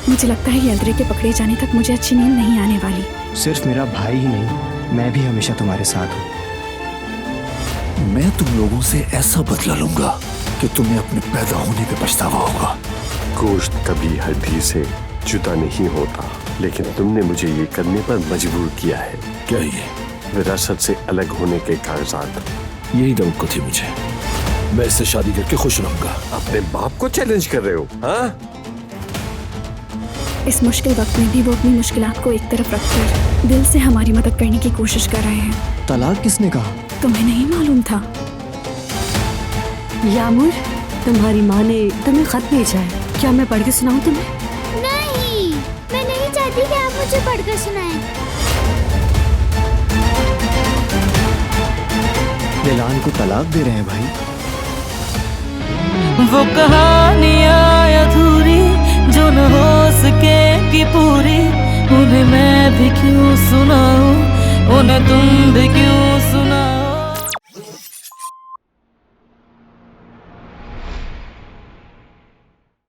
मुझे लगता है यल्द्रे के पकड़े जाने तक मुझे अच्छी नींद नहीं आने वाली। सिर्फ मेरा भाई ही नहीं, मैं भी हमेशा तुम्हारे साथ हूँ। मैं तुम लोगों से ऐसा बदला लूंगा कि तुम्हें अपने पैदा होने पे पछतावा होगा। गोश्त कभी हड्डी से जुदा नहीं होता, लेकिन तुमने मुझे ये करने पर मजबूर किया है। क्या ये विरासत से अलग होने के कागजात? यही दौड़ थी मुझे। मैं इससे शादी करके खुश रहूंगा। अपने बाप को चैलेंज कर रहे हो? हाँ? इस मुश्किल वक्त में भी वो अपनी मुश्किलात को एक तरफ रखकर दिल से हमारी मदद करने की कोशिश कर रहे हैं। तलाक किसने कहा? तुम्हें नहीं मालूम था? यामुर, तुम्हारी माँ ने तुम्हें खत भेजा है। क्या मैं पढ़ के सुनाऊं तुम्हें? नहीं, मैं नहीं चाहती कि आप मुझे पढ़कर सुनाएं। दिलान को तलाक दे रहे हैं भाई। वो कहानियाँ अधूरी जो न हो सके कि पूरी, उन्हें मैं भी क्यों सुनाऊं, उन्हें तुम भी क्यों